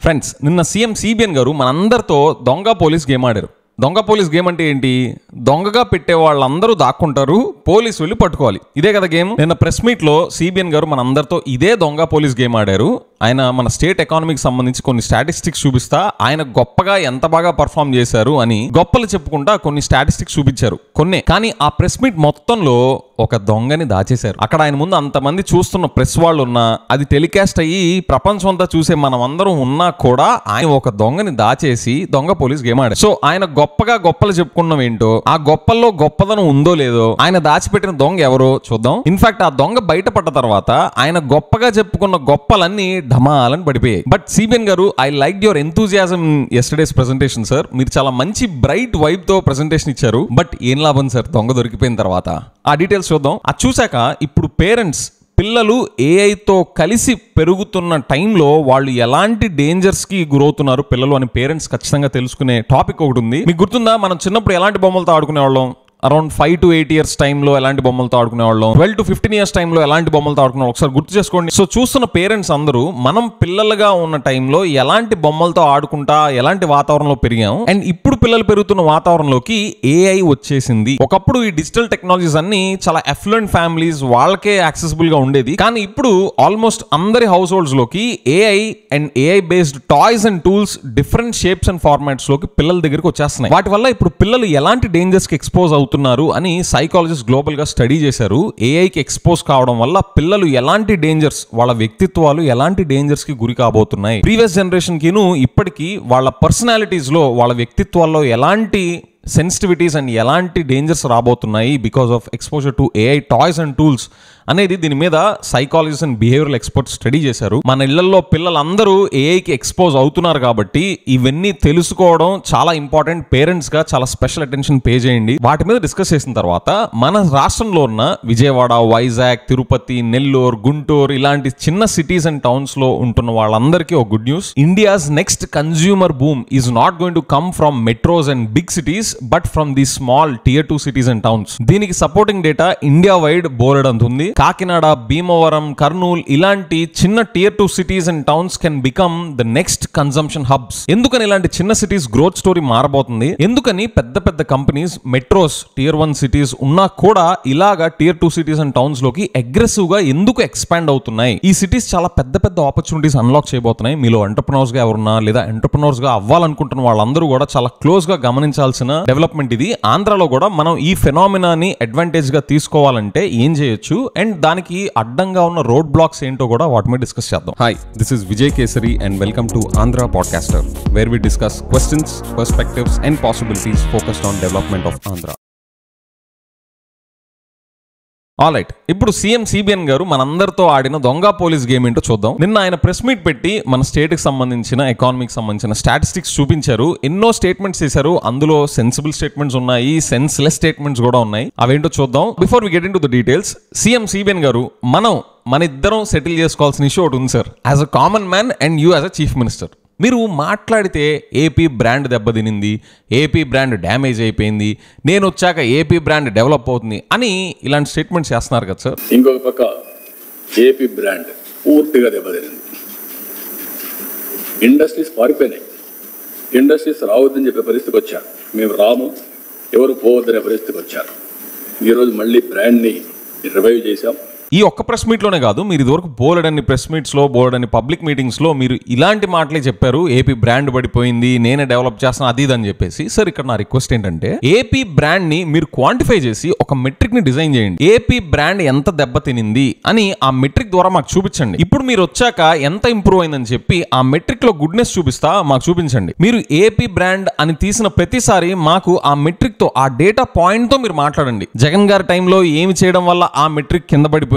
Friends, నిన్న CM CBN garu మనందరితో దొంగ పోలీస్ గేమ్ ఆడారు. దొంగ పోలీస్ గేమ్ అంటే ఏంటి? దొంగగా పెట్టే వాళ్ళందరూ దాక్కుంటారు, పోలీసు వెళ్ళి పట్టుకోవాలి. ఇదే కదా గేమ్. నిన్న ప్రెస్ మీట్ లో సిబిఎన్ గారు మనందరితో ఇదే దొంగ పోలీస్ గేమ్ ఆడారు. ఆయన మన స్టేట్ ఎకానమీకి సంబంధించి కొన్ని స్టాటిస్టిక్స్ చూపిస్తా ఆయన గొప్పగా ఎంత బాగా పర్ఫామ్ చేశారు అని గొప్పలు చెప్పుకుంటా కొన్ని స్టాటిస్టిక్స్ చూపించారు. కొన్ని కానీ ఆ ప్రెస్ మీట్ మొత్తంలో ఒక దొంగని దాచేశారు. అక్కడ ఆయన ముందు అంతమంది చూస్తున్న ప్రెస్ వాళ్ళు ఉన్నా, అది టెలికాస్ట్ అయ్యి ప్రపంచం అంతా చూసే మనం అందరం ఉన్నా కూడా ఆయన ఒక దొంగని దాచేసి దొంగ పోలీస్ గేమ్ ఆడారు. సో ఆయన గొప్పగా గొప్పలు చెప్పుకున్నాం ఏంటో, ఆ గొప్పల్లో గొప్పదనం ఉందో లేదో, ఆయన దాచిపెట్టిన దొంగ ఎవరో చూద్దాం. ఇన్ఫాక్ట్ ఆ దొంగ బయటపడ్డ తర్వాత ఆయన గొప్పగా చెప్పుకున్న గొప్పలన్నీ ఢమాలని పడిపోయాయి. బట్ సిబిఎన్ గారు, I like your enthusiasm yesterday's presentation sir. మీరు చాలా మంచి బ్రైట్ వైబ్ తో ప్రెజెంటేషన్ ఇచ్చారు. బట్ ఏం లాభం సార్ దొంగ దొరికిపోయిన తర్వాత? ఆ డీటెయిల్స్ చూద్దాం. అది చూసాక ఇప్పుడు పేరెంట్స్ పిల్లలు ఏఐతో కలిసి పెరుగుతున్న టైంలో వాళ్ళు ఎలాంటి డేంజర్స్కి గురవుతున్నారు పిల్లలు అని పేరెంట్స్ ఖచ్చితంగా తెలుసుకునే టాపిక్ ఒకటి ఉంది. మీకు గుర్తుందా, మనం చిన్నప్పుడు ఎలాంటి బొమ్మలతో ఆడుకునేవాళ్ళం? అరౌండ్ 5 to 8 years టైంలో ఎలాంటి బొమ్మలతో ఆడుకునేవాళ్ళం, 12 to 15 years టైంలో ఎలాంటి బొమ్మలతో ఆడుకునేవాళ్ళం ఒకసారి గుర్తు చేసుకోండి. సో చూస్తున్న పేరెంట్స్ అందరూ మనం పిల్లలుగా ఉన్న టైంలో ఎలాంటి బొమ్మలతో ఆడుకుంటా ఎలాంటి వాతావరణంలో పెరిగాం, అండ్ ఇప్పుడు పిల్లలు పెరుగుతున్న వాతావరణంలోకి ఏఐ వచ్చేసింది. ఒకప్పుడు ఈ డిజిటల్ టెక్నాలజీస్ అన్ని చాలా అఫ్లుయెంట్ ఫ్యామిలీస్ వాళ్ళకే యాక్సెసిబుల్ గా ఉండేది. కానీ ఇప్పుడు ఆల్మోస్ట్ అందరి హౌస్ హోల్డ్స్ లోకి AI and AI based toys and tools different shapes and formats లోకి పిల్లల దగ్గరికి వచ్చేస్తున్నాయి. వాటి వల్ల ఇప్పుడు పిల్లలు ఎలాంటి డేంజర్స్ కి ఎక్స్పోజ్ అవుతున్నారు అని సైకాలజిస్ట్ గ్లోబల్ గా స్టడీ చేశారు. ఏఐకి ఎక్స్పోజ్ కావడం వల్ల పిల్లలు ఎలాంటి డేంజర్స్, వాళ్ళ వ్యక్తిత్వాలు ఎలాంటి డేంజర్స్ కి గురి కాబోతున్నాయి, ప్రీవియస్ జనరేషన్ కిను ఇప్పటికీ వాళ్ళ పర్సనాలిటీస్ లో వాళ్ళ వ్యక్తిత్వాల్లో ఎలాంటి సెన్సిటివిటీస్ అండ్ ఎలాంటి డేంజర్స్ రాబోతున్నాయి because of exposure to AI toys and tools అనేది దీని మీద psychologist and behavioural experts study చేశారు. మన ఇళ్లలో పిల్లలందరూ ఏఐకి ఎక్స్పోజ్ అవుతున్నారు కాబట్టి ఇవన్నీ తెలుసుకోవడం చాలా ఇంపార్టెంట్. పేరెంట్స్ గా చాలా స్పెషల్ అటెన్షన్ పే చేయండి. వాటి మీద డిస్కస్ చేసిన తర్వాత మన రాష్ట్రంలో ఉన్న విజయవాడ, వైజాగ్, తిరుపతి, నెల్లూరు, గుంటూరు ఇలాంటి చిన్న సిటీస్ అండ్ టౌన్స్ లో ఉంటున్న వాళ్ళందరికీ ఒక good news. India's next consumer boom is not going to come from metros and big cities but from the small tier 2 cities and towns. దీనికి సపోర్టింగ్ డేటా ఇండియా వైడ్ బోలెడంత ఉంది. కాకినాడ, భీమవరం, కర్నూలు ఇలాంటి చిన్న tier 2 cities and towns can become the next consumption hubs. ఎందుకని ఇలాంటి చిన్న cities growth story మారబోతుంది? ఎందుకని పెద్ద పెద్ద కంపెనీస్ మెట్రోస్ tier 1 cities ఉన్నా కూడా ఇలాగా tier 2 cities and towns లోకి అగ్రెసివ్ గా ఎందుకు ఎక్స్పాండ్ అవుతున్నాయి? ఈ సిటీస్ చాలా పెద్ద పెద్ద ఆపర్చునిటీస్ అన్లాక్ చేయబోతున్నాయి. మీలో ఎంటర్ప్రెన్యూర్స్ గా ఎవరున్నా లేదా ఎంటర్ప్రెన్యూర్స్ గా అవ్వాలనుకుంటున్న వాళ్ళందరూ కూడా చాలా క్లోజ్ గా గమనించాల్సిన డెవలప్మెంట్ ఇది. ఆంధ్రాలో కూడా మనం ఈ ఫెనామినాని అడ్వాంటేజ్ గా తీసుకోవాలంటే ఏం చేయొచ్చు అండ్ దానికి అడ్డంగా ఉన్న రోడ్ బ్లాక్స్ ఏంటో కూడా వాటి మీద డిస్కస్ చేద్దాం. Hi, this is Vijay Kesari and welcome to Andhra podcaster, where we discuss questions, perspectives and possibilities focused on development of Andhra. Alright, ఇప్పుడు సీఎం సిబిఎన్ గారు మనందరితో ఆడిన దొంగ పోలీస్ గేమ్ ఏంటో చూద్దాం. నిన్న ఆయన ప్రెస్ మీట్ పెట్టి మన స్టేట్ కి సంబంధించిన ఎకానమీకి సంబంధించిన స్టాటిస్టిక్స్ చూపించారు. ఎన్నో స్టేట్మెంట్స్ చేశారు. అందులో సెన్సిబుల్ స్టేట్మెంట్స్ ఉన్నాయి, సెన్స్లెస్ స్టేట్మెంట్స్ కూడా ఉన్నాయి. అవేంటో చూద్దాం. Before we get in to the details, CM CBN గారు మన ఇద్దరం సెటిల్ చేసుకోవాల్సిన ఇష్యూ ఒకటి ఉంది sir. As a common man and you as a chief minister, మీరు మాట్లాడితే ఏపీ బ్రాండ్ దెబ్బతినింది, ఏపీ బ్రాండ్ డ్యామేజ్ అయిపోయింది, నేను వచ్చాక ఏపీ బ్రాండ్ డెవలప్ అవుతుంది అని ఇలాంటి స్టేట్మెంట్స్ చేస్తున్నారు కదా సార్. ఇంకొక పక్క ఏపీ బ్రాండ్ పూర్తిగా దెబ్బతినింది. ఇండస్ట్రీస్ పారిపోయినాయి. ఇండస్ట్రీస్ రావద్దని చెప్పే పరిస్థితికి వచ్చారు. మేము రాము, ఎవరు పోవద్దనే పరిస్థితికి వచ్చారు. ఈరోజు మళ్ళీ బ్రాండ్ని రివైవ్ చేశాం. ఈ ఒక్క ప్రెస్ మీట్లోనే కాదు, మీరు ఇదివరకు బోలెడన్ని ప్రెస్ మీట్స్లో, బోలెడన్ని పబ్లిక్ మీటింగ్స్లో మీరు ఇలాంటి మాటలే చెప్పారు. ఏపీ బ్రాండ్ పడిపోయింది, నేనే డెవలప్ చేస్తాను, అది ఇది అని చెప్పేసి. సార్, ఇక్కడ నా రిక్వెస్ట్ ఏంటంటే ఏపీ బ్రాండ్ని మీరు క్వాంటిఫై చేసి ఒక మెట్రిక్ని డిజైన్ చేయండి. ఏపీ బ్రాండ్ ఎంత దెబ్బతినింది అని ఆ మెట్రిక్ ద్వారా మాకు చూపించండి. ఇప్పుడు మీరు వచ్చాక ఎంత ఇంప్రూవ్ అయిందని చెప్పి ఆ మెట్రిక్లో గుడ్నెస్ చూపిస్తా మాకు చూపించండి. మీరు ఏపీ బ్రాండ్ అని తీసిన ప్రతిసారి మాకు ఆ మెట్రిక్తో, ఆ డేటా పాయింట్తో మీరు మాట్లాడండి. జగన్ గారి టైంలో ఏమి చేయడం వల్ల ఆ మెట్రిక్ కింద పడిపోయింది,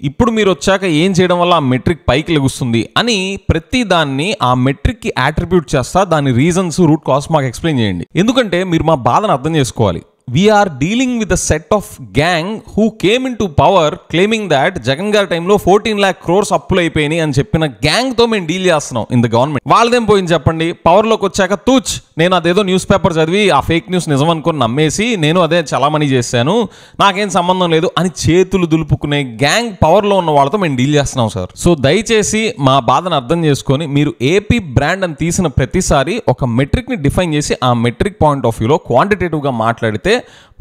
ఇప్పుడు మీరు వచ్చాక ఏం చేయడం వల్ల ఆ మెట్రిక్ పైకి లెగుస్తుంది అని ప్రతి దాన్ని ఆ మెట్రిక్ కి అట్రిబ్యూట్ చేస్తా దాని రీజన్స్, రూట్ కాస్ మాకు ఎక్స్ప్లెయిన్ చేయండి. ఎందుకంటే మీరు మా బాధను అర్థం చేసుకోవాలి. We're dealing with a set of gang who came into power claiming that Jagan గారి టైంలో 14 lakh crores అప్పులు అయిపోయినాయి అని చెప్పిన గ్యాంగ్ తో మేము డీల్ చేస్తున్నాం ఇన్ ద గవర్నమెంట్. వాళ్ళదేం పోయింది చెప్పండి? పవర్లోకి వచ్చాక తూచ్ నేను అదేదో న్యూస్ పేపర్ చదివి ఆ ఫేక్ న్యూస్ నిజం అనుకుని నమ్మేసి నేను అదే చలామణి చేశాను, నాకేం సంబంధం లేదు అని చేతులు దులుపుకునే గ్యాంగ్ పవర్లో ఉన్న వాళ్ళతో మేము డీల్ చేస్తున్నాం సార్. సో దయచేసి మా బాధను అర్థం చేసుకొని మీరు ఏపీ బ్రాండ్ అని తీసిన ప్రతిసారి ఒక మెట్రిక్ ని డిఫైన్ చేసి ఆ మెట్రిక్ పాయింట్ ఆఫ్ వ్యూలో క్వాంటిటేటివ్ గా మాట్లాడితే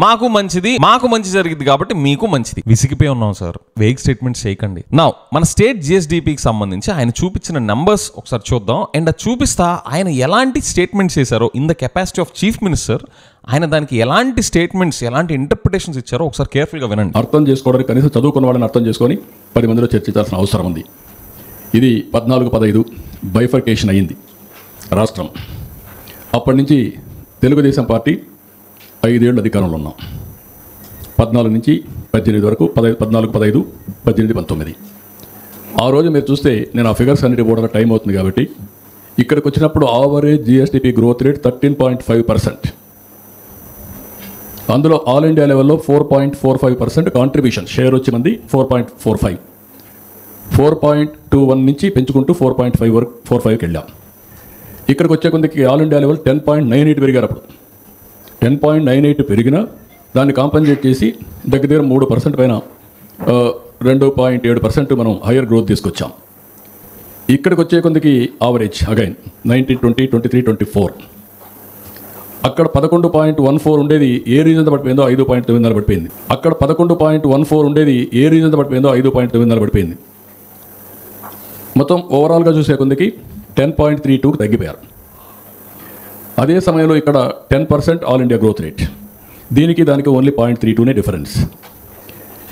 మాకు మంచిది, మాకు మంచి జరిగింది కాబట్టి మీకు మంచిది. విసిగిపోయి ఉన్నాం సార్, వేగ్ స్టేట్మెంట్స్ చేయకండి. నౌ మన స్టేట్ జిఎస్డిపికి సంబంధించి ఆయన చూపించిన నంబర్స్ ఒకసారి చూద్దాం. అండ్ అది చూపిస్తా ఆయన ఎలాంటి స్టేట్మెంట్స్ చేశారో in the capacity of chief minister, ఆయన దానికి ఎలాంటి స్టేట్మెంట్స్ ఎలాంటి ఇంటర్ప్రిటేషన్స్ ఇచ్చారో ఒకసారి కేర్ఫుల్గా వినండి. అర్థం చేసుకోవడానికి కనీసం చదువుకున్న వాళ్ళని అర్థం చేసుకొని 10 మందిలో చర్చించాల్సిన అవసరం ఉంది. ఇది 14-15 బైఫర్కేషన్ అయ్యింది రాష్ట్రం. అప్పటి నుంచి తెలుగుదేశం పార్టీ 5 ఏళ్ళు అధికారంలో ఉన్నాం. 14 నుంచి 18 వరకు 14-15 18-19. ఆ రోజు మీరు చూస్తే నేను ఆ ఫిగర్స్ అన్నిటి కూడా టైం అవుతుంది కాబట్టి ఇక్కడికి వచ్చినప్పుడు ఆవరేజ్ జిఎస్డిపి గ్రోత్ రేట్ 13.5%. అందులో ఆల్ ఇండియా లెవెల్లో 4.45% కాంట్రిబ్యూషన్ షేర్ వచ్చి మంది 4.45, 4.21 నుంచి పెంచుకుంటూ 4.5 వరకు 4.5కి వెళ్ళాం. ఇక్కడికి వచ్చే కొందికి ఆల్ ఇండియా లెవెల్ 10.98 పెరిగారు. అప్పుడు 10.98 పెరిగినా దాన్ని కాంపన్సేట్ చేసి దగ్గర 3% పైన 2.7% మనం హయ్యర్ గ్రోత్ తీసుకొచ్చాం. ఇక్కడికి వచ్చే కొందికి ఆవరేజ్ అగైన్ 1920, 23, 24. అక్కడ 11.14 ఉండేది ఏ రీజన్ పడిపోయిందో 5.9 పడిపోయింది. అక్కడ 11.14 ఉండేది ఏ రీజన్ పడిపోయిందో 5.9 పడిపోయింది. మొత్తం ఓవరాల్గా చూసే కొందికి 10.32కి తగ్గిపోయారు. అదే సమయంలో ఇక్కడ 10% ఆల్ ఇండియా గ్రోత్ రేట్, దీనికి దానికి ఓన్లీ 0.32నే డిఫరెన్స్.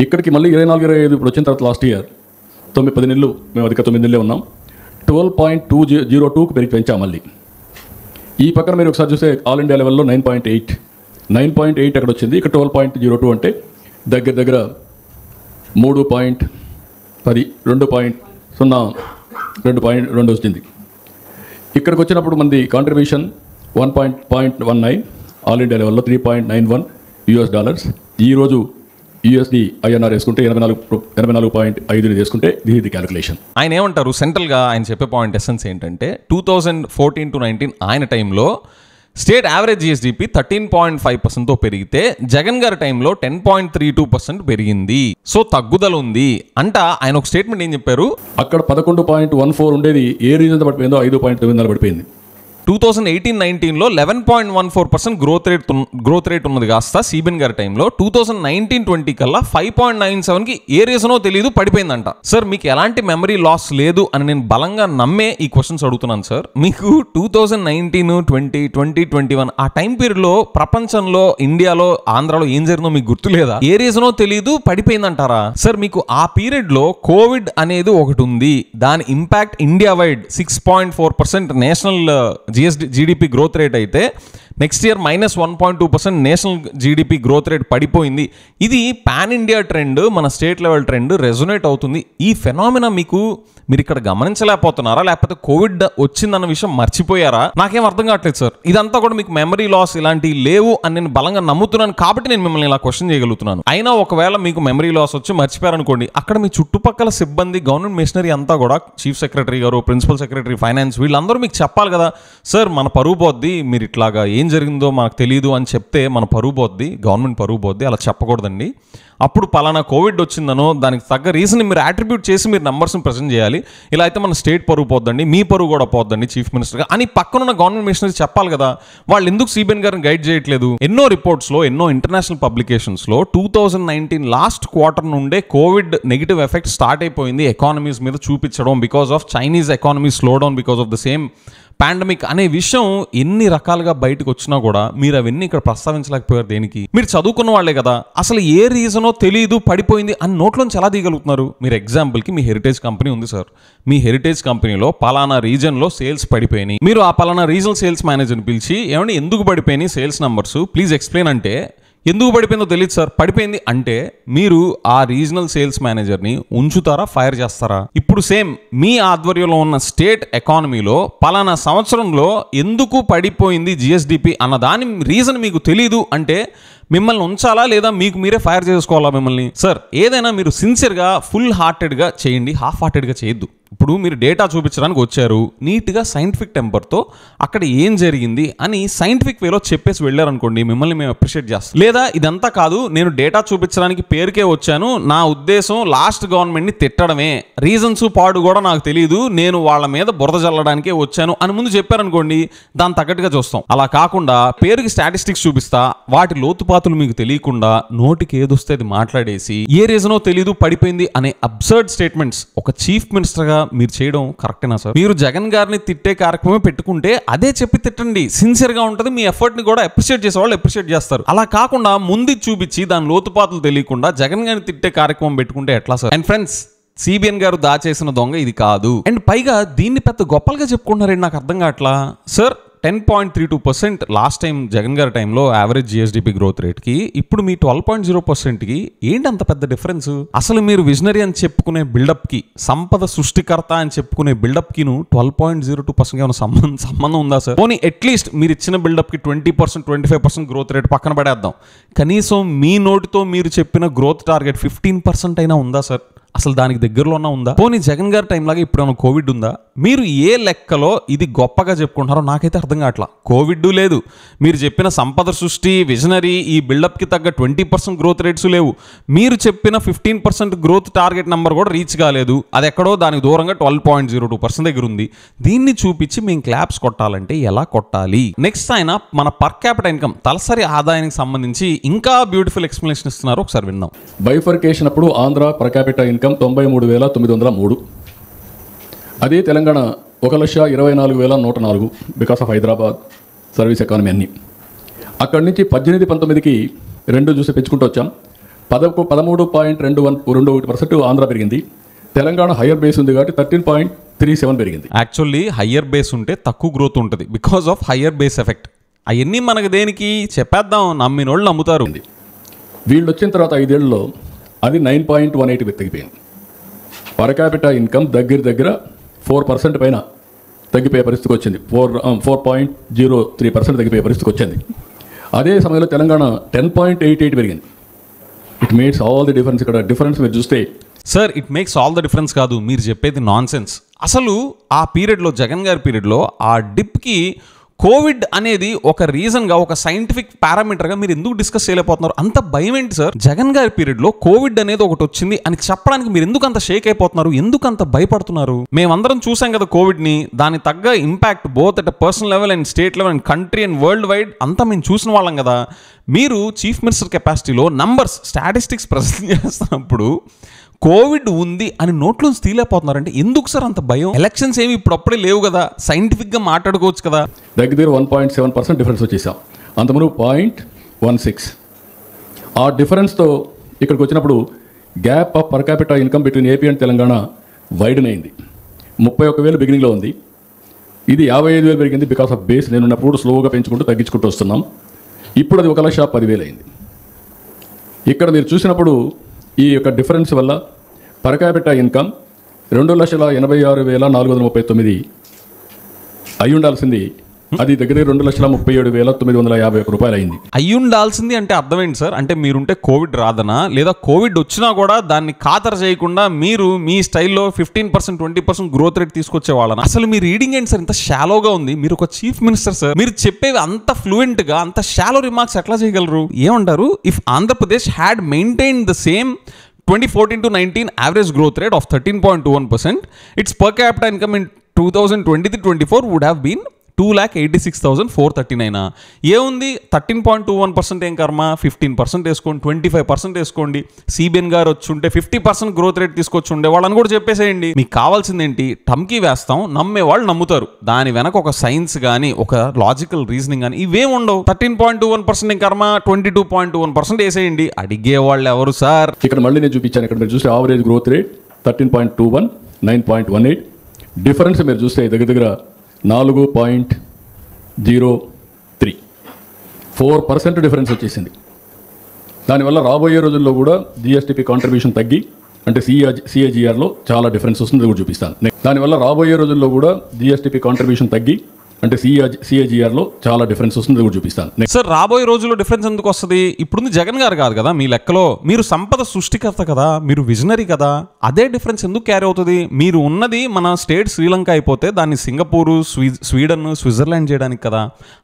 ఇక్కడికి మళ్ళీ 24-25 ఇప్పుడు వచ్చిన తర్వాత లాస్ట్ ఇయర్ 9-10 నెలలు మేము అధిక 9 నెలలే ఉన్నాం. 12.202కి పెంచాం మళ్ళీ. ఈ పక్కన మీరు ఒకసారి చూస్తే ఆల్ ఇండియా లెవెల్లో 9.8 అక్కడ వచ్చింది. ఇక్కడ 12.02 అంటే దగ్గర 3.10 2.02 వచ్చింది. ఇక్కడికి వచ్చినప్పుడు మంది కాంట్రిబ్యూషన్ 1.19, ఆల్ ఇండియా లెవెల్లో 3.91 US$. ఈరోజు యూఎస్డి ఐఎన్ఆర్ వేసుకుంటే 84.5 తీసుకుంటే ఇది క్యాలిక్యులేషన్. ఆయన ఏమంటారు సెంట్రల్గా ఆయన చెప్పే పాయింట్ ఎసెన్స్ ఏంటంటే 2014-19 ఆయన టైంలో స్టేట్ యావరేజ్ జిఎస్డిపి 13.5%తో పెరిగితే జగన్ గారి టైంలో 10.32% పెరిగింది. సో తగ్గుదల ఉంది అంట. ఆయన ఒక స్టేట్మెంట్ ఏం చెప్పారు? అక్కడ 11.14 ఉండేది ఏ రీజన్ పడిపోయిందో 5.9 పడిపోయింది. 2018-19లో 11.14% గ్రోత్ రేట్ ఉన్నది కాస్త సిబిఎన్ గారి టైంలో 2019-20 కల్లా 5.97కి ఏ రీజనో తెలియదు పడిపోయిందంట. సార్ మీకు ఎలాంటి మెమరీ లాస్ లేదు అని నేను బలంగా నమ్మే ఈ క్వశ్చన్స్ అడుగుతున్నాను సార్. మీకు 2019, 20, 2021 ఆ టైం పీరియడ్లో ప్రపంచంలో, ఇండియాలో, ఆంధ్రాలో ఏం జరిగిందో మీకు గుర్తులేదా? ఏ రీజనో తెలియదు పడిపోయిందంటారా? సార్ మీకు ఆ పీరియడ్లో కోవిడ్ అనేది ఒకటి ఉంది, దాని impact India wide 6.4% national GDP growth rate అయితే next year -1.2% national GDP growth rate పడిపోయింది. ఇది పాన్ ఇండియా ట్రెండ్, మన స్టేట్ లెవెల్ ట్రెండ్ రెజొనేట్ అవుతుంది. ఈ ఫెనామినా మీరు ఇక్కడ గమనించలేకపోతున్నారా, లేకపోతే కోవిడ్ వచ్చిందన్న విషయం మర్చిపోయారా? నాకేం అర్థం కావట్లేదు సార్. ఇదంతా కూడా మీకు మెమరీ లాస్ ఇలాంటివి లేవు అని నేను బలంగా నమ్ముతున్నాను కాబట్టి నేను మిమ్మల్ని ఇలా క్వశ్చన్ చేయగలుగుతున్నాను. అయినా ఒకవేళ మీకు మెమరీ లాస్ వచ్చి మర్చిపోయారనుకోండి, అక్కడ మీ చుట్టుపక్కల సిబ్బంది, గవర్నమెంట్ మిషనరీ అంతా కూడా చీఫ్ సెక్రటరీ గారు, ప్రిన్సిపల్ సెక్రటరీ ఫైనాన్స్ వీళ్ళందరూ మీకు చెప్పాలి కదా, సార్ మన పరువు పోద్ది, మీరు ఇట్లాగా ఏం జరిగిందో మనకు తెలియదు అని చెప్తే మన పరువు పోద్ది, గవర్నమెంట్ పరువు పోద్ది, అలా చెప్పకూడదండి. అప్పుడు పలానా కోవిడ్ వచ్చిందనో దానికి తగ్గ రీజన్ మీరు అట్రిబ్యూట్ చేసి మీరు నెంబర్స్ని ప్రజెంట్ చేయాలి. ఇలా అయితే మన స్టేట్ పరువు పోద్దండి, మీ పరువు కూడా పోద్దండి చీఫ్ మినిస్టర్గా అని పక్కనున్న గవర్నమెంట్ మిషనరీ చెప్పాలి కదా. వాళ్ళు ఎందుకు సిబిఎన్ గారిని గైడ్ చేయట్లేదు? ఎన్నో రిపోర్ట్స్లో, ఎన్నో ఇంటర్నేషనల్ పబ్లికేషన్స్లో 2019 లాస్ట్ క్వార్టర్ నుండే కోవిడ్ నెగిటివ్ ఎఫెక్ట్ స్టార్ట్ అయిపోయింది ఎకానమీస్ మీద చూపించడం, because of Chinese economy slow down because of the same pandemic అనే విషయం ఎన్ని రకాలుగా బయటకు వచ్చినా కూడా మీరు అవన్నీ ఇక్కడ ప్రస్తావించలేకపోయారు. దేనికి? మీరు చదువుకున్న వాళ్ళే కదా, అసలు ఏ రీజనో తెలియదు పడిపోయింది అని నోట్లోంచి ఎలా తీయగలుగుతున్నారు? మీరు ఎగ్జాంపుల్కి మీ హెరిటేజ్ కంపెనీ ఉంది సార్, మీ హెరిటేజ్ కంపెనీలో పలానా రీజన్లో సేల్స్ పడిపోయినాయి, మీరు ఆ పలానా రీజనల్ సేల్స్ మేనేజర్ని పిలిచి ఏమంటే ఎందుకు పడిపోయినాయి సేల్స్ నెంబర్స్ ప్లీజ్ ఎక్స్ప్లెయిన్ అంటే ఎందుకు పడిపోయిందో తెలియదు సార్. పడిపోయింది అంటే మీరు ఆ రీజనల్ సేల్స్ మేనేజర్ని ఉంచుతారా, ఫైర్ చేస్తారా? ఇప్పుడు సేమ్ మీ ఆధ్వర్యంలో ఉన్న స్టేట్ ఎకానమీలో పలానా సంవత్సరంలో ఎందుకు పడిపోయింది జిఎస్డిపి అన్న దాని రీజన్ మీకు తెలీదు అంటే మిమ్మల్ని ఉంచాలా లేదా మీకు మీరే ఫైర్ చేసుకోవాలా మిమ్మల్ని? సార్, ఏదైనా మీరు సిన్సియర్గా ఫుల్ హార్టెడ్గా చేయండి, హాఫ్ హార్టెడ్గా చేయొద్దు. ఇప్పుడు మీరు డేటా చూపించడానికి వచ్చారు, నీట్గా సైంటిఫిక్ టెంపర్తో అక్కడ ఏం జరిగింది అని సైంటిఫిక్ వేలో చెప్పేసి వెళ్ళారనుకోండి, మిమ్మల్ని మేము అప్రిషియేట్ చేస్తాం. లేదా ఇదంతా కాదు, నేను డేటా చూపించడానికి పేరుకే వచ్చాను, నా ఉద్దేశం లాస్ట్ గవర్నమెంట్ని తిట్టడమే, రీజన్స్ పాడు కూడా నాకు తెలియదు, నేను వాళ్ళ మీద బురద జల్లడానికే వచ్చాను అని ముందు చెప్పారనుకోండి, దాని తగ్గట్టుగా చూస్తాం. అలా కాకుండా పేరుకి స్టాటిస్టిక్స్ చూపిస్తా, వాటి లోతుపాతులు మీకు తెలియకుండా నోటికి ఏదొస్తే అది మాట్లాడేసి ఏ రీజనో తెలీదు పడిపోయింది అనే అబ్సర్డ్ స్టేట్మెంట్స్ ఒక చీఫ్ మినిస్టర్గా మీరు చేయడం కరెక్టేనా సార్? మీరు జగన్ గారిని తిట్టే కార్యక్రమం పెట్టుకుంటే అదే చెప్పి తిట్టండి, సిన్సియర్గా ఉంటుంది, మీ ఎఫర్ట్ని కూడా అప్రిషియేట్ చేసే వాళ్ళు అప్రిషియేట్ చేస్తారు. అలా కాకుండా ముందు చూపించి దాని లోతుపాతులు తెలియకుండా జగన్ గారిని తిట్టే కార్యక్రమం పెట్టుకుంటే ఎట్లా సార్? అండ్ ఫ్రెండ్స్, సిబిఎన్ గారు దాచేసిన దొంగ ఇది కాదు. అండ్ పైగా దీన్ని పెద్ద గొప్పలుగా చెప్పుకుంటున్నారండి, నాకు అర్థం కావట్లా. సార్, 10.32% లాస్ట్ టైం జగన్ గారి టైంలో యావరేజ్ జిఎస్డిపి గ్రోత్ రేట్కి ఇప్పుడు మీ 12.0%కి ఏంటి అంత పెద్ద డిఫరెన్స్? అసలు మీరు విజనరీ అని చెప్పుకునే బిల్డప్కి, సంపద సృష్టికర్త అని చెప్పుకునే బిల్డప్కి 12.02% ఏమైనా సంబంధం ఉందా సార్? పోనీ అట్లీస్ట్ మీరు ఇచ్చిన బిల్డప్కి 20%, 25% గ్రోత్ రేట్ పక్కన పడేద్దాం, కనీసం మీ నోటితో మీరు చెప్పిన గ్రోత్ టార్గెట్ 15% అయినా ఉందా సార్? అసలు దానికి దగ్గరలోనే ఉందా? పోనీ జగన్ గారి టైం లాగా ఇప్పుడు ఏమైనా కోవిడ్ ఉందా? మీరు ఏ లెక్కలో ఇది గొప్పగా చెప్పుకుంటారో నాకైతే అర్థం కావట్లా. కోవిడ్ లేదు, మీరు చెప్పిన సంపద సృష్టి, విజనరీ, ఈ బిల్డప్కి తగ్గ 20% గ్రోత్ రేట్స్ లేవు, మీరు చెప్పిన 15% గ్రోత్ టార్గెట్ నెంబర్ కూడా రీచ్ కాలేదు, అది ఎక్కడో దానికి దూరంగా 12.02% దగ్గర ఉంది. దీన్ని చూపించి మేము క్లాప్స్ కొట్టాలంటే ఎలా కొట్టాలి? నెక్స్ట్ ఆయన మన పర్ క్యాపిటల్ ఇన్కమ్, తలసరి ఆదాయానికి సంబంధించి ఇంకా బ్యూటిఫుల్ ఎక్స్ప్లెనేషన్ ఇస్తున్నారు, ఒకసారి విందాం. బైఫర్కేషన్ అప్పుడు ఆంధ్ర పర్ క్యాపిటల్ ఇన్కమ్ 93,903, అదే Telangana 1,24,104 because of Hyderabad service economy అన్నీ. అక్కడి నుంచి 18-19కి 2 చూసి పెంచుకుంటూ వచ్చాం. 13.21% ఆంధ్ర పెరిగింది, తెలంగాణ హయ్యర్ బేస్ ఉంది కాబట్టి 13.37 పెరిగింది. యాక్చువల్లీ హయ్యర్ బేస్ ఉంటే తక్కువ గ్రోత్ ఉంటుంది because of higher base effect. అవన్నీ మనకు దేనికి చెప్పేద్దాం, నమ్మినోళ్ళు నమ్ముతారు. వీళ్ళు వచ్చిన తర్వాత 5 ఏళ్లలో అది 9.18 తగ్గిపోయింది. పర్ క్యాపిటల్ ఇన్కమ్ దగ్గర 4% పైన తగ్గిపోయే పరిస్థితికి వచ్చింది. 4.03% తగ్గిపోయే పరిస్థితికి వచ్చింది. అదే సమయంలో తెలంగాణ 10.88 పెరిగింది. It makes all the difference. ఇక్కడ డిఫరెన్స్ మీరు చూస్తే sir, it makes all the difference కాదు, మీరు చెప్పేది నాన్ సెన్స్. అసలు ఆ పీరియడ్లో, జగన్ గారి పీరియడ్లో ఆ డిప్కి కోవిడ్ అనేది ఒక రీజన్గా, ఒక సైంటిఫిక్ పారామీటర్గా మీరు ఎందుకు డిస్కస్ చేయలేకపోతున్నారు? అంత భయం ఏంటి సార్? జగన్ గారి పీరియడ్లో కోవిడ్ అనేది ఒకటి వచ్చింది అని చెప్పడానికి మీరు ఎందుకు అంత షేక్ అయిపోతున్నారు? ఎందుకు అంత భయపడుతున్నారు? మేమందరం చూసాం కదా కోవిడ్ని, దాని తగ్గ impact both at personal level and state level and country and world wide అంతా మేము చూసిన వాళ్ళం కదా. మీరు చీఫ్ మినిస్టర్ కెపాసిటీలో నంబర్స్, స్టాటిస్టిక్స్ ప్రజెంట్ చేస్తున్నప్పుడు కోవిడ్ ఉంది అని నోట్లోంచి తీలేకపోతున్నారంటే ఎందుకు సార్ అంత భయం? ఎలక్షన్స్ ఏమి ఇప్పుడప్పుడే లేవు కదా, సైంటిఫిక్గా మాట్లాడుకోవచ్చు కదా. దగ్గర 1.7% డిఫరెన్స్ వచ్చేసాం. అంతకుముందు 0.16. ఆ డిఫరెన్స్తో ఇక్కడికి వచ్చినప్పుడు gap of per capital income between AP and Telangana వైడన్ అయింది. 31,000 బిగినింగ్లో ఉంది, ఇది 55,000 పెరిగింది బికాస్ ఆఫ్ బేస్. నేనున్నప్పుడు స్లోగా పెంచుకుంటూ తగ్గించుకుంటూ వస్తున్నాం. ఇప్పుడు అది 1,10,000 అయింది. ఇక్కడ మీరు చూసినప్పుడు ఈ యొక్క డిఫరెన్స్ వల్ల పర్ క్యాపిటల్ ఇన్కమ్ 2,86,439 అయి ఉండాల్సింది, అది దగ్గర 2,37,951 రూపాయలు అయింది. అయి ఉండాల్సింది అంటే అర్థం ఏంటి సార్? అంటే మీరుంటే కోవిడ్ రాదనా, లేదా కోవిడ్ వచ్చినా కూడా దాన్ని ఖాతరు చేయకుండా మీరు మీ స్టైల్లో 15%, 20% గ్రోత్ రేట్ తీసుకొచ్చే వాళ్ళని? అసలు మీ రీడింగ్ ఏంటి సార్? ఇంత షాలోగా ఉంది. మీరు ఒక చీఫ్ మినిస్టర్ సార్, మీరు చెప్పేవి అంత ఫ్లూయెంట్గా, అంత షాలో రిమార్క్స్ ఎట్లా చేయగలరు? ఏమంటారు? If Andhra Pradesh had maintain the same 2014 to 19 average growth rate of 13.21%, its per capita income in 2023-24 would have been 2,86,439. ఏముంది 13.21% ఏం కర్మ, 15% వేసుకోండి, 25% వేసుకోండి. సిబిఎన్ గారు వచ్చి ఉంటే 50% గ్రోత్ రేట్ తీసుకొచ్చి ఉండే వాళ్ళని కూడా చెప్పేసేయండి. మీకు కావాల్సింది ఏంటి? టమ్కి వేస్తాం, నమ్మే వాళ్ళు నమ్ముతారు. దాని వెనక ఒక సైన్స్ కానీ, ఒక లాజికల్ రీజనింగ్ కానీ ఇవేం ఉండవు. 13.21% ఏం కర్మ, 22.21% వేసేయండి. అడిగే వాళ్ళు ఎవరు సార్? ఇక్కడ మళ్ళీ నేను చూపించాను. ఇక్కడ మీరు చూస్తే యావరేజ్ గ్రోత్ రేట్ 13.21, 9.18. డిఫరెన్స్ మీరు చూస్తే దగ్గర 4.03, 4% డిఫరెన్స్ వచ్చేసింది. దానివల్ల రాబోయే రోజుల్లో కూడా జిఎస్టీపీ కాంట్రిబ్యూషన్ తగ్గి అంటే సిఏజిఆర్లో చాలా డిఫరెన్స్ వస్తుంది కూడా చూపిస్తాను. దానివల్ల రాబోయే రోజుల్లో కూడా జిఎస్టీపీ కాంట్రిబ్యూషన్ తగ్గి అంటే సిఏజిఆర్లో చాలా డిఫరెన్స్ వస్తుంది కూడా చూపిస్తాను. సార్ రాబోయే రోజుల్లో డిఫరెన్స్ ఎందుకు వస్తుంది? ఇప్పుడు జగన్ గారు కాదు కదా మీ లెక్కలో, మీరు సంపద సృష్టికర్త కదా, మీరు విజనరీ కదా, అదే డిఫరెన్స్ ఎందుకు క్యారీ అవుతుంది? మీరు ఉన్నది మన స్టేట్ శ్రీలంక అయిపోతే దాన్ని సింగపూరు, స్వీడన్, స్విట్జర్లాండ్ చేయడానికి కదా,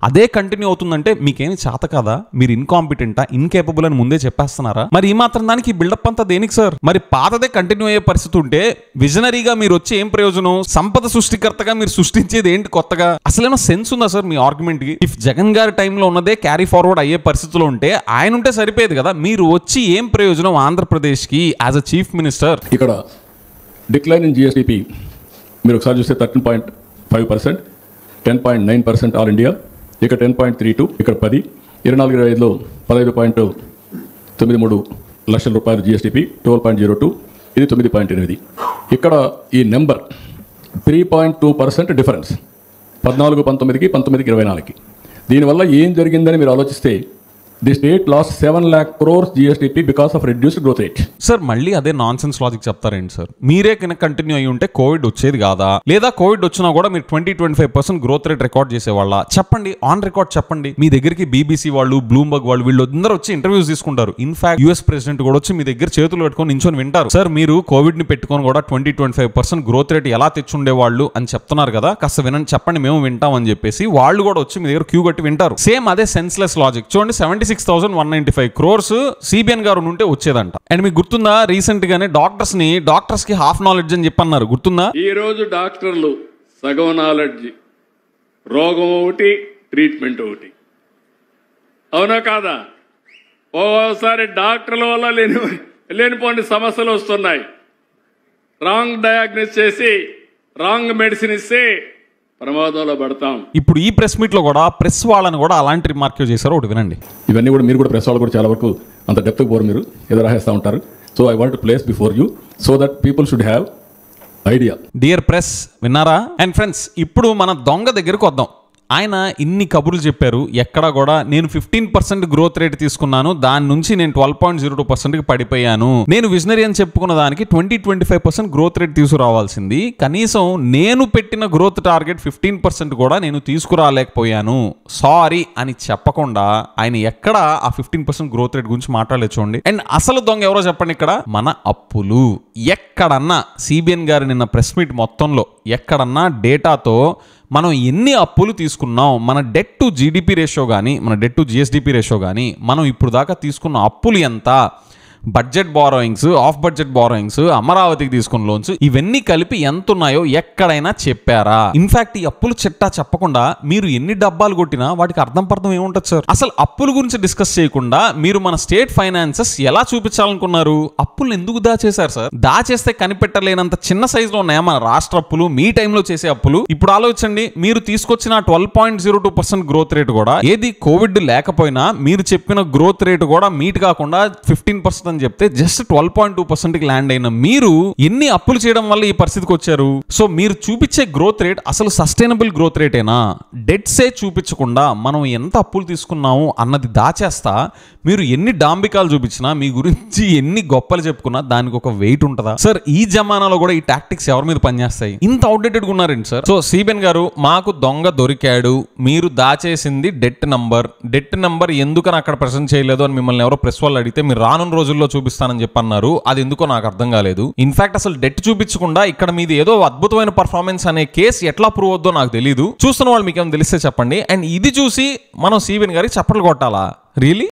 అదే కంటిన్యూ అవుతుందంటే మీకేమి చేత కదా, మీరు ఇన్కాంపిటెంటా, ఇన్కేపబుల్ అని ముందే చెప్పేస్తున్నారా? మరి ఈ మాత్రం దానికి బిల్డప్ అంతా దేనికి సార్? మరి పాతదే కంటిన్యూ అయ్యే పరిస్థితి ఉంటే విజనరీగా మీరు వచ్చి ఏం ప్రయోజనం? సంపద సృష్టికర్తగా మీరు సృష్టించేది ఏంటి కొత్తగా? అసలేమో సెన్స్ ఉందా సార్ మీ ఆర్గ్యుమెంట్ కి? ఇఫ్ జగన్ గారి టైంలో ఉన్నదే క్యారీ ఫార్వర్డ్ అయ్యే పరిస్థితిలో ఉంటే ఆయన ఉంటే సరిపోయేది కదా, మీరు వచ్చి ఏం ప్రయోజనం ఆంధ్రప్రదేశ్ కి యాజ్ అ చీఫ్ మినిస్టర్? ఇక్కడ డిక్లైన్ ఇన్ జిఎస్టీపీ మీరు ఒకసారి చూస్తే 13.5%, 10.9% ఆల్ ఇండియా, ఇక్కడ 10.32, ఇక్కడ 10, 24-25లో 15.93 లక్షల రూపాయలు జిఎస్టీపీ, 12.02, ఇది 9.8. ఇక్కడ ఈ నెంబర్ 3.2% డిఫరెన్స్ 14-19కి, 19-24కి. దీనివల్ల ఏం జరిగిందని మీరు ఆలోచిస్తే the state loss 7 lakh crores GSTP because of reduced growth rate. Sir మళ్ళీ అదే నాన్ సెన్స్ లాజిక్ చెప్తారేంటి సార్? మీరే కనుక కంటిన్యూ అయ్యి ఉంటే కోవిడ్ వచ్చేది కాదా? లేదా కోవిడ్ వచ్చినా కూడా మీరు 20-25% గ్రోత్ రేట్ రికార్డ్ చేసేవాళ్ళ? చెప్పండి, ఆన్ రికార్డ్ చెప్పండి. మీ దగ్గరికి బీబీసీ వాళ్ళు, బ్లూంబర్గ్ వాళ్ళు, వీళ్ళందరూ వచ్చి ఇంటర్వ్యూస్ తీసుకుంటారు. ఇన్ఫాక్ట్ యూఎస్ ప్రెసిడెంట్ కూడా వచ్చి మీ దగ్గర చేతులు పెట్టుకొని నించొని వింటారు. సార్ మీరు కోవిడ్ ని పెట్టుకొని కూడా 20-25% గ్రోత్ రేట్ ఎలా తెచ్చుండేవాళ్ళు అని చెప్తున్నారు కదా, కాస్త వినండి, చెప్పండి, మేము వింటాం అని చెప్పేసి వాళ్ళు కూడా వచ్చి మీ దగ్గర క్యూ కట్టి వింటారు. సేమ్ అదే సెన్స్లెస్ లాజిక్ చూడండి. 76,195 crores సిబిఎన్ గారు ఉంటే వచ్చేదంట. అండ్ మీకు గుర్తుందా, రీసెంట్ గానే డాక్టర్స్ కి హాఫ్ నాలెడ్జ్ అని చెప్పన్నారు, గుర్తుందా? ఈ రోజు డాక్టర్లు సగం నాలెడ్జ్, రోగం ఒకటి, ట్రీట్మెంట్ ఒకటి, అవునా కాదా? ఓసారి డాక్టర్ల వల్ల లేనిపోని సమస్యలు వస్తున్నాయి. రాంగ్ డయాగ్నోస్ చేసి రాంగ్ మెడిసిన్ ఇస్తే ప్రమాదంలో పడతాం. ఇప్పుడు ఈ ప్రెస్ మీట్ లో కూడా ప్రెస్ వాళ్ళని కూడా అలాంటి రిమార్క్ చేశారు, ఒకటి వినండి. ఇవన్నీ కూడా మీరు కూడా ప్రెస్ వాళ్ళు కూడా చాలా వరకు అంత డెప్త్ పోరు, మీరు ఏదో రాసేస్తూ ఉంటారు. So I want to place before you so that people should have idea. Dear press, విన్నారా? అండ్ ఫ్రెండ్స్, ఇప్పుడు మన దొంగ దగ్గరకు వద్దాం. ఆయన ఇన్ని కబుర్లు చెప్పారు, ఎక్కడ కూడా నేను 15% గ్రోత్ రేట్ తీసుకున్నాను, దాని నుంచి నేను 12.02%కి పడిపోయాను, నేను విజనరీ అని చెప్పుకున్న దానికి 20-25% గ్రోత్ రేట్ తీసుకురావాల్సింది, కనీసం నేను పెట్టిన గ్రోత్ టార్గెట్ 15% కూడా నేను తీసుకురాలేకపోయాను, సారీ అని చెప్పకుండా ఆయన ఎక్కడ ఆ 15% గ్రోత్ రేట్ గురించి మాట్లాడలేదు చూడండి. అండ్ అసలు దొంగ ఎవరో చెప్పండి ఇక్కడ? మన అప్పులు. ఎక్కడన్నా సిబిఎన్ గారి నిన్న ప్రెస్ మీట్ మొత్తంలో ఎక్కడన్నా డేటాతో మనం ఎన్ని అప్పులు తీసుకున్నాం, మన డెట్ టు జీడిపి రేషియో కానీ, మన డెట్ టు జిఎస్డిపి రేషియో కానీ, మనం ఇప్పుడు దాకా తీసుకున్న అప్పులు ఎంత, budget borrowings, of budget borrowings, అమరావతికి తీసుకున్న లోన్స్, ఇవన్నీ కలిపి ఎంత ఉన్నాయో ఎక్కడైనా చెప్పారా? ఇన్ఫాక్ట్ ఈ అప్పులు చిట్టా చెప్పకుండా మీరు ఎన్ని డబ్బాలు కొట్టినా వాటికి అర్థం పర్థం ఏముంటుంది సార్? అసలు అప్పుల గురించి డిస్కస్ చేయకుండా మీరు మన స్టేట్ ఫైనాన్సెస్ ఎలా చూపించాలనుకున్నారు? అప్పులు ఎందుకు దాచేశారు సార్? దాచేస్తే కనిపెట్టలేనంత చిన్న సైజులో ఉన్నాయా మన రాష్ట్ర అప్పులు, మీ టైంలో చేసే అప్పులు? ఇప్పుడు ఆలోచించండి, మీరు తీసుకొచ్చిన 12.02% గ్రోత్ రేట్ కూడా ఏది కోవిడ్ లేకపోయినా మీరు చెప్పిన గ్రోత్ రేట్ కూడా మీట్ కాకుండా 15% అని చెప్తే జస్ట్ 12.2%కి ల్యాండ్ అయిన మీరు ఎన్ని అప్పులు చేయడం వల్ల ఈ పరిస్థితికి వచ్చారు? సో మీరు చూపించే గ్రోత్ రేట్ అసలు సస్టైనబుల్ గ్రోత్ రేటేనా? డెట్సే చూపించకుండా మనం ఎంత అప్పులు తీసుకున్నాము అన్నది దాచేస్తా మీరు ఎన్ని డాంబికాలు చూపించినా, మీ గురించి ఎన్ని గొప్పలు చెప్పుకున్నా దానికి ఒక వెయిట్ ఉంటుందా సార్? ఈ జమానాలో కూడా ఈ టాక్టిక్స్ ఎవరి మీద పనిచేస్తాయి? ఇంత అవుట్డేటెడ్గా ఉన్నారండి సార్. సో సిబిఎన్ గారు, మాకు దొంగ దొరికాడు, మీరు దాచేసింది డెట్ నంబర్ ఎందుకని అక్కడ ప్రెజెంట్ చేయలేదు అని మిమ్మల్ని ఎవరో ప్రెస్ వాళ్ళు అడిగితే మీరు రానున్న రోజుల్లో చూపిస్తానని చెప్పన్నారు. అది ఎందుకో నాకు అర్థం కాలేదు. ఇన్ఫాక్ట్ అసలు డెట్ చూపించకుండా ఇక్కడ మీది ఏదో అద్భుతమైన పర్ఫార్మెన్స్ అనే కేసు ఎట్లా ప్రూవ్ అవుద్దో నాకు తెలియదు. చూస్తున్న వాళ్ళు మీకు ఏమైనా తెలిస్తే చెప్పండి. అండ్ ఇది చూసి మనం సిబిఎన్ గారికి చప్పట్లు కొట్టాలా? రియలీ?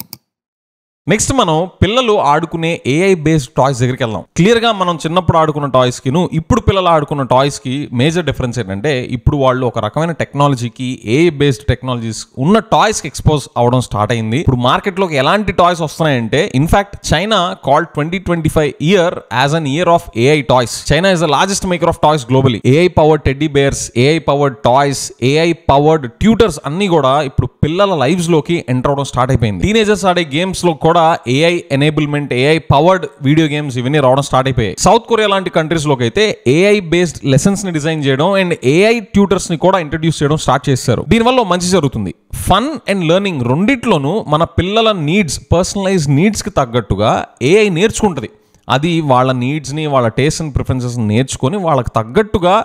నెక్స్ట్ మనం పిల్లలు ఆడుకునే ఏఐ బేస్డ్ టాయ్స్ దగ్గరికి వెళ్దాం. క్లియర్ గా మనం చిన్నప్పుడు ఆడుకున్న టాయ్స్ కి ఇప్పుడు పిల్లలు ఆడుకున్న టాయ్స్ కి మేజర్ డిఫరెన్స్ ఏంటంటే, ఇప్పుడు వాళ్ళు ఒక రకమైన టెక్నాలజీకి, ఏఐ బేస్డ్ టెక్నాలజీస్ ఉన్న టాయ్స్ కి ఎక్స్పోజ్ అవడం స్టార్ట్ అయింది. ఇప్పుడు మార్కెట్ లోకి ఎలాంటి టాయ్స్ వస్తున్నాయంటే, in fact China called 2025 year as an year of AI toys. China is the largest maker of toys globally. AI powered teddy bears, AI powered toys, AI powered tutors అన్ని కూడా ఇప్పుడు పిల్లల lives లోకి enter అవడం start అయిపోయింది. Teenagers ఆడే games లో కూడా కూడా AI enablement, AI powered video games ఇవన్నీ రావడం స్టార్ట్ అయిపోయాయి. సౌత్ కొరియా లాంటి కంట్రీస్ లోకి అయితే ఏఐ బేస్డ్ లెసన్స్ ని డిజైన్ చేయడం అండ్ ఏఐ ట్యూటర్స్ ని కూడా ఇంట్రడ్యూస్ చేయడం స్టార్ట్ చేశారు. దీనివల్ల మంచి జరుగుతుంది. ఫన్ అండ్ లెర్నింగ్ రెండిట్లోనూ మన పిల్లల నీడ్స్, పర్సనలైజ్ నీడ్స్ కి తగ్గట్టుగా ఏఐ నేర్చుకుంటుంది. అది వాళ్ళ నీడ్స్ని, వాళ్ళ టేస్ట్ అండ్ ప్రిఫరెన్సెస్ని నేర్చుకొని వాళ్ళకి తగ్గట్టుగా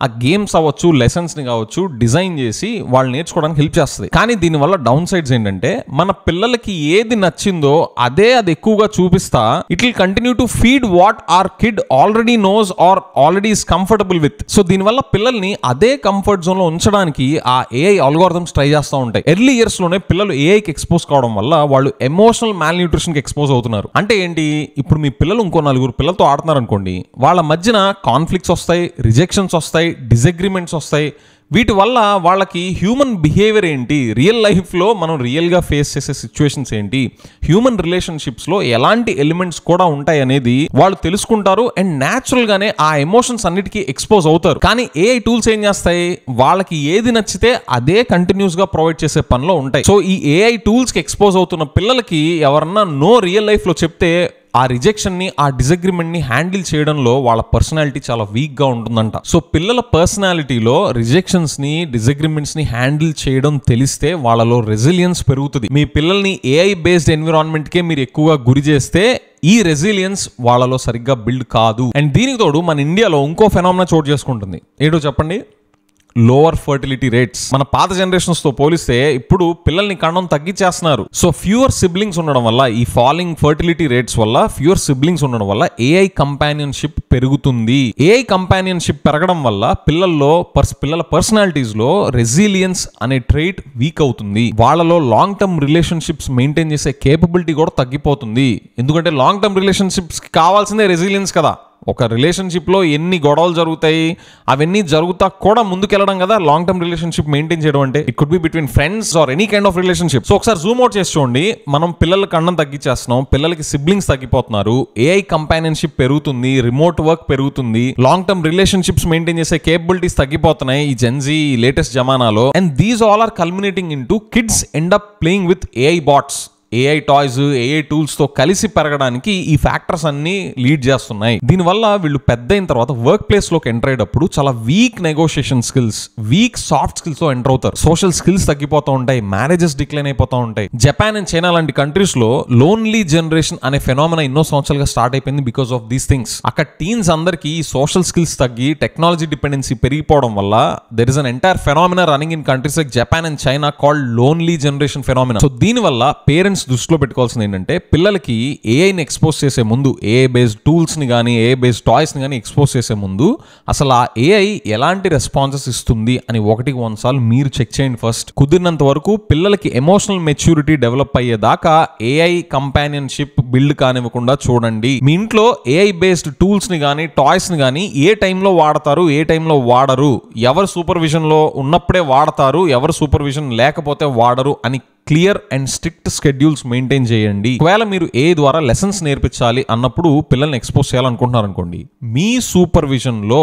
ఆ గేమ్స్ అవ్వచ్చు, లెసన్స్ని కావచ్చు డిజైన్ చేసి వాళ్ళు నేర్చుకోవడానికి హెల్ప్ చేస్తుంది. కానీ దీనివల్ల డౌన్ సైడ్స్ ఏంటంటే మన పిల్లలకి ఏది నచ్చిందో అది ఎక్కువగా చూపిస్తా it will continue to feed what our kid already knows or already is comfortable with. So దీనివల్ల పిల్లల్ని అదే కంఫర్ట్ జోన్ లో ఉంచడానికి ఆ ఏఐ ఆల్గోరిథమ్స్ ట్రై చేస్తూ ఉంటాయి. ఎర్లీ ఇయర్స్ లోనే పిల్లలు ఏఐకి ఎక్స్పోజ్ కావడం వల్ల వాళ్ళు ఎమోషనల్ మాల్ న్యూట్రిషన్ కి ఎక్స్పోజ్ అవుతున్నారు. అంటే ఏంటి, ఇప్పుడు మీ పిల్లలు ఇంకో 4 పిల్లలతో ఆడుతున్నారు అనుకోండి, వాళ్ళ మధ్యన కాన్ఫ్లిక్ట్స్ వస్తాయి, రిజెక్షన్స్ వస్తాయి, డిసగ్రిమెంట్స్ వస్తాయి. వీటి వల్ల వాళ్ళకి హ్యూమన్ బిహేవియర్ ఏంటి, రియల్ లైఫ్లో మనం రియల్గా ఫేస్ చేసే సిచ్యువేషన్స్ ఏంటి, హ్యూమన్ రిలేషన్షిప్స్లో ఎలాంటి ఎలిమెంట్స్ కూడా ఉంటాయి అనేది వాళ్ళు తెలుసుకుంటారు. అండ్ న్యాచురల్గానే ఆ ఎమోషన్స్ అన్నిటికీ ఎక్స్పోజ్ అవుతారు. కానీ ఏఐ టూల్స్ ఏం చేస్తాయి, వాళ్ళకి ఏది నచ్చితే అదే కంటిన్యూస్గా ప్రొవైడ్ చేసే పనిలో ఉంటాయి. సో ఈ ఏఐ టూల్స్కి ఎక్స్పోజ్ అవుతున్న పిల్లలకి ఎవరన్నా నో రియల్ లైఫ్లో చెప్తే ఆ రిజెక్షన్ని, ఆ డిసగ్రిమెంట్ని హ్యాండిల్ చేయడంలో వాళ్ళ పర్సనాలిటీ చాలా వీక్గా ఉంటుందంట. సో పిల్లల పర్సనాలిటీలో రిజెక్షన్స్ని, డిసగ్రిమెంట్స్ని హ్యాండిల్ చేయడం తెలిస్తే వాళ్ళలో రెసిలియన్స్ పెరుగుతుంది. మీ పిల్లల్ని ఏఐ బేస్డ్ ఎన్విరాన్మెంట్కే మీరు ఎక్కువగా గురి చేస్తే ఈ రెసిలియన్స్ వాళ్ళలో సరిగ్గా బిల్డ్ కాదు. అండ్ దీనికి తోడు మన ఇండియాలో ఇంకో ఫెనామినా చోటు చేసుకుంటుంది. ఏంటో చెప్పండి, లోవర్ ఫర్టిలిటీ రేట్స్. మన పాత జనరేషన్స్ తో పోలిస్తే ఇప్పుడు పిల్లల్ని కనడం తగ్గించేస్తున్నారు. సో ఫ్యూవర్ సిబ్లింగ్స్ ఉండడం వల్ల, ఈ ఫాలింగ్ ఫర్టిలిటీ రేట్స్ వల్ల, ఫ్యూవర్ సిబ్లింగ్స్ ఉండడం వల్ల ఏఐ కంపానియన్షిప్ పెరుగుతుంది. ఏఐ కంపానియన్షిప్ పెరగడం వల్ల పిల్లల పర్సనాలిటీస్ లో రెసిలియన్స్ అనే ట్రైట్ వీక్ అవుతుంది. వాళ్ళలో లాంగ్ టర్మ్ రిలేషన్షిప్స్ మెయింటైన్ చేసే కేపబిలిటీ కూడా తగ్గిపోతుంది. ఎందుకంటే లాంగ్ టర్మ్ రిలేషన్షిప్స్ కావాల్సిందే రెసిలియన్స్ కదా. ఒక రిలేషన్షిప్లో ఎన్ని గొడవలు జరుగుతాయి, అవన్నీ జరుగుతా కూడా ముందుకెళ్ళడం కదా లాంగ్ టర్మ్ రిలేషన్షిప్ మెయింటైన్ చేయడం అంటే. It could be between friends or any kind of relationship. So ఒకసారి జూమ్ అవుట్ చేసి చూడండి, మనం పిల్లల కన్నం తగ్గించేస్తున్నాం, పిల్లలకి సిబ్లింగ్స్ తగ్గిపోతున్నారు, ఏఐ కంపానియన్షిప్ పెరుగుతుంది, రిమోట్ వర్క్ పెరుగుతుంది, లాంగ్ టర్మ్ రిలేషన్షిప్స్ మెయింటైన్ చేసే కేపబిలిటీస్ తగ్గిపోతున్నాయి ఈ జెన్జీ లేటెస్ట్ జమానాలో. And these all are culminating in to kids end up playing with AI bots. AI toys, AI tools తో కలిసి పెరగడానికి ఈ ఫ్యాక్టర్స్ అన్ని లీడ్ చేస్తున్నాయి. దీనివల్ల వీళ్ళు పెద్ద అయిన తర్వాత వర్క్ ప్లేస్ లోకి ఎంటర్ అయ్యేటప్పుడు చాలా week negotiation skills, week soft skills తో ఎంటర్ అవుతారు. సోషల్ స్కిల్స్ తగ్గిపోతూ ఉంటాయి, మ్యారేజెస్ డిక్లైన్ అయిపోతూ ఉంటాయి. జపాన్ అండ్ చైనా లాంటి కంట్రీస్ లో లోన్లీ జనరేషన్ అనే ఫెనామినా ఎన్నో సంవత్సరాలుగా స్టార్ట్ అయిపోయింది బికాస్ ఆఫ్ దీస్ థింగ్స్. అక్కడ టీన్స్ అందరికి సోషల్ స్కిల్స్ తగ్గి టెక్నాలజీ డిపెండెన్సీ పెరిగిపోవడం వల్ల there is an entire phenomena running in countries like Japan and China called lonely generation phenomena. So దీనివల్ల పేరెంట్స్ దృష్టిలో పెట్టుకోవాల్సింది ఏంటంటే, పిల్లలకి ఏఐని ఎక్స్పోజ్ చేసే ముందు, ఏఐ బేస్డ్ టూల్స్ని కానీ ఏఐ బేస్డ్ టాయ్స్ని కానీ ఎక్స్పోజ్ చేసే ముందు అసలు ఆ ఏఐ ఎలాంటి రెస్పాన్సెస్ ఇస్తుంది అని 1 సార్లు మీరు చెక్ చేయండి ఫస్ట్. కుదిరినంత వరకు పిల్లలకి ఎమోషనల్ మెచ్యూరిటీ డెవలప్ అయ్యేదాకా ఏఐ కంపానియన్షిప్ బిల్డ్ కానివ్వకుండా చూడండి. మీ ఇంట్లో ఏఐ బేస్డ్ టూల్స్ని కానీ టాయ్స్ని కానీ ఏ టైంలో వాడతారు, ఏ టైంలో వాడరు, ఎవరు సూపర్విజన్లో ఉన్నప్పుడే వాడతారు, ఎవరు సూపర్విజన్ లేకపోతే వాడరు అని clear and strict schedules maintain చేయండి. ఒకవేళ మీరు ఏ ద్వారా లెసన్స్ నేర్పించాలి అన్నప్పుడు పిల్లల్ని ఎక్స్పోజ్ చేయాలనుకుంటున్నారు అనుకోండి, మీ సూపర్విజన్లో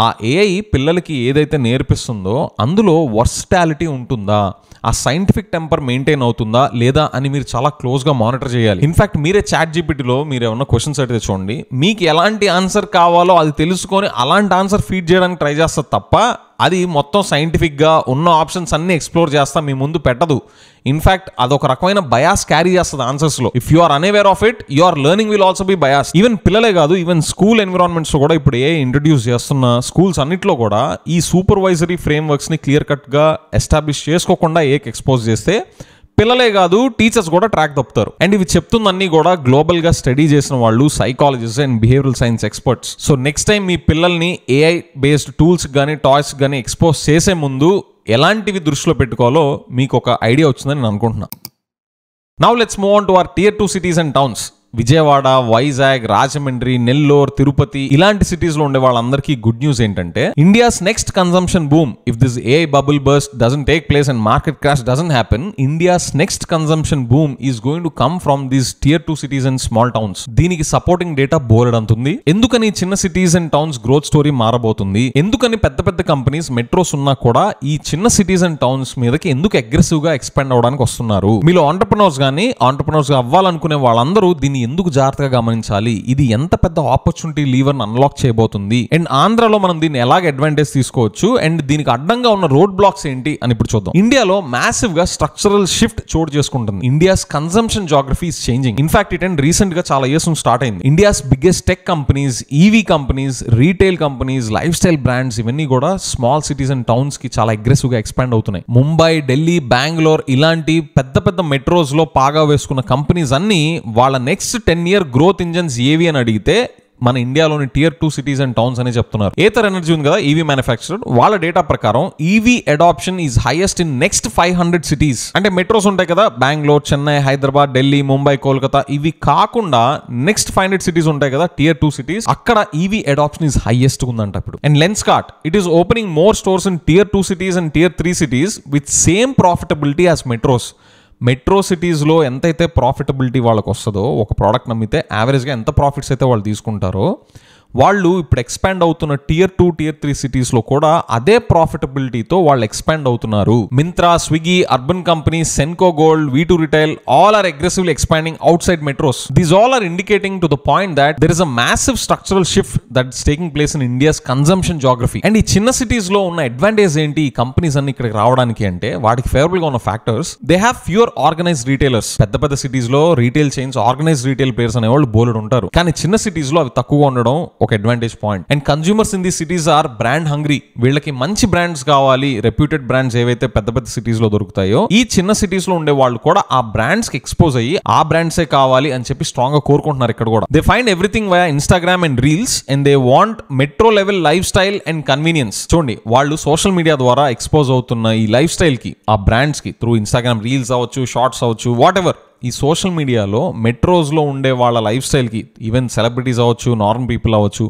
ఆ ఏఐ పిల్లలకి ఏదైతే నేర్పిస్తుందో అందులో వర్స్టాలిటీ ఉంటుందా, ఆ సైంటిఫిక్ టెంపర్ మెయింటైన్ అవుతుందా లేదా అని మీరు చాలా క్లోజ్గా మానిటర్ చేయాలి. ఇన్ఫాక్ట్ మీరే చాట్ జీపీటీలో మీరు ఏమన్నా క్వశ్చన్స్ అడిగితే చూడండి, మీకు ఎలాంటి ఆన్సర్ కావాలో అది తెలుసుకొని అలాంటి ఆన్సర్ ఫీడ్ చేయడానికి ట్రై చేస్తారు తప్ప అది మొత్తం సైంటిఫిక్గా ఉన్న ఆప్షన్స్ అన్ని ఎక్స్ప్లోర్ చేస్తా మీ ముందు పెట్టదు. ఇన్ఫాక్ట్ అదొక రకమైన బయాస్ క్యారీ చేస్తుంది ఆన్సర్స్లో. If you are unaware of it, your learning will also be bias. Even పిల్లలే కాదు, ఈవెన్ స్కూల్ ఎన్విరాన్మెంట్స్లో కూడా ఇప్పుడు ఇంట్రడ్యూస్ చేస్తున్న స్కూల్స్ అన్నింటిలో కూడా ఈ సూపర్వైజరీ ఫ్రేమ్వర్క్స్ని క్లియర్ కట్గా ఎస్టాబ్లిష్ చేసుకోకుండా ఎక్స్పోజ్ చేస్తే పిల్లలే కాదు టీచర్స్ కూడా ట్రాక్ తప్పుతారు. అండ్ ఇవి చెప్తుందన్నీ కూడా గ్లోబల్ గా స్టడీ చేసిన వాళ్ళు psychologist and behavioural science experts. So next time మీ పిల్లల్ని ఏఐ బేస్డ్ టూల్స్ కానీ టాయ్స్ కానీ ఎక్స్పోజ్ చేసే ముందు ఎలాంటివి దృష్టిలో పెట్టుకోవాలో మీకు ఒక ఐడియా వచ్చిందని నేను అనుకుంటున్నాను. Now let's move on to our tier 2 cities and towns. Vijayawada, Vizag, Rajahmundry, Nellore, Tirupati ఇలాంటి సిటీస్ లో ఉండే వాళ్ళందరికీ గుడ్ న్యూస్ ఏంటంటే India's next consumption boom if this AI bubble burst doesn't take place and market crash doesn't happen, India's next consumption boom is going to come from these tier 2 cities and small towns. దీనికి supporting data బోలెడంతుంది. ఎందుకని చిన్న cities and towns growth story మారబోతుంది, ఎందుకని పెద్ద పెద్ద companies metros ఉన్నా కూడా ఈ చిన్న సిటీస్ అండ్ టౌన్స్ మీదకి ఎందుకు అగ్రెసివ్ గా ఎక్స్పాండ్ అవడానికి వస్తున్నారు, మీలో ఆంటర్ప్రెనర్స్ గానీ ఆంటర్ప్రెనర్స్ గా అవ్వాలనుకునే వాళ్ళందరూ దీన్ని ఎందుకు జాగ్రత్తగా గమనించాలి, ఇది ఎంత పెద్ద ఆపర్చునిటీ లీవర్ అన్లాక్ చేయబోతుంది అండ్ ఆంధ్రాలో మనం దీన్ని ఎలాగ అడ్వాంటేజ్ తీసుకోవచ్చు అండ్ దీనికి అడ్డంగా ఉన్న రోడ్ బ్లాక్స్ ఏంటి అని ఇప్పుడు చూద్దాం. ఇండియాలో మ్యాసివ్ గా స్ట్రక్చరల్ షిఫ్ట్ చోటు చేసుకుంటుంది. India's consumption geography is changing. In fact it and recent గా చాలా ఇయర్స్ నుంచి స్టార్ట్ అయింది. India's biggest tech companies, EV companies, retail companies, life style brands ఇవన్నీ కూడా స్మాల్ సిటీస్ అండ్ టౌన్స్ కి చాలా అగ్రెసివ్ గా ఎక్స్పాండ్ అవుతున్నాయి. ముంబై, ఢిల్లీ, బెంగళూరు ఇలాంటి పెద్ద పెద్ద మెట్రోస్ లో పాగా వేసుకున్న కంపెనీస్ అన్ని వాళ్ళ నెక్స్ట్ 10-year గ్రోత్ ఇంజన్స్ ఏవి అని అడిగితే మన ఇండియాలోని టియర్ 2 సిటీస్ అండ్ టౌన్స్ అనే చెప్తున్నారు. ఏథర్ ఎనర్జీ ఉంది కదా, ఈవీ మ్యానుఫ్యాక్చరర్, వాళ్ళ డేటా ప్రకారం EV adoption is highest in next 500 cities. అంటే మెట్రోస్ ఉంటాయి కదా, బెంగళూరు, చెన్నై, హైదరాబాద్, ఢిల్లీ, ముంబై, కోల్కతా, ఇవి కాకుండా నెక్స్ట్ 500 సిటీస్ ఉంటాయి కదా టియర్ 2 సిటీస్, అక్కడ ఈవీ అడాప్షన్ ఈజ్ హైయెస్ట్ ఉందంట ఇప్పుడు. And Lenskart it is opening more stores in tier 2 cities and tier 3 cities with same profitability as metros. Metro సిటీస్లో ఎంతైతే ప్రాఫిటబిలిటీ వాళ్ళకి వస్తుందో, ఒక ప్రోడక్ట్ నమ్మితే యావరేజ్గా ఎంత ప్రాఫిట్స్ అయితే వాళ్ళు తీసుకుంటారో, వాళ్ళు ఇప్పుడు ఎక్స్పాండ్ అవుతున్న టియర్ 2, టియర్ 3 సిటీస్లో కూడా అదే ప్రాఫిటబిలిటీతో వాళ్ళు ఎక్స్పాండ్ అవుతున్నారు. Myntra, Swiggy, urban companies, Senco gold, V2 retail all are aggressively expanding outside metros. These all are indicating to the point that there is a massive structural shift that is taking place in India's consumption geography. And ఈ చిన్న cities లో ఉన్న advantage ఏంటి ఈ companies అన్ని ఇక్కడికి రావడానికి అంటే, వాటికి ఫేవరబుల్ గా ఉన్న factors, they have fewer organised retailers. పెద్ద పెద్ద సిటీస్ లో retail chains, organised retail players అనేవాళ్ళు బోలెడు ఉంటారు. కానీ చిన్న సిటీస్ లో అవి తక్కువగా ఉండడం ఒక advantage point. And consumers in the cities are brand hungry. వీళ్ళకి మంచి బ్రాండ్స్ కావాలి, రెప్యూటెడ్ బ్రాండ్స్ ఏవైతే పెద్ద పెద్ద సిటీస్ లో దొరుకుతాయో, ఈ చిన్న సిటీస్ లో ఉండే వాళ్ళు కూడా ఆ బ్రాండ్స్ కి ఎక్స్పోజ్ అయ్యి ఆ బ్రాండ్సే కావాలి అని చెప్పి స్ట్రాంగ్ గా కోరుకుంటున్నారు. ఇక్కడ కూడా they find everything via Instagram and reels and they want metro level life style and convenience. చూడండి, వాళ్ళు సోషల్ మీడియా ద్వారా ఎక్స్పోజ్ అవుతున్న ఈ లైఫ్ స్టైల్ కి, ఆ బ్రాండ్స్ కి త్రూ ఇన్స్టాగ్రామ్ రీల్స్ అవ్వచ్చు, షార్ట్స్ అవ్వచ్చు, వాట్ ఎవర్, ఈ సోషల్ మీడియాలో మెట్రోస్లో ఉండే వాళ్ళ లైఫ్ స్టైల్కి, ఈవెన్ సెలబ్రిటీస్ అవ్వచ్చు, నార్మల్ పీపుల్ అవ్వచ్చు,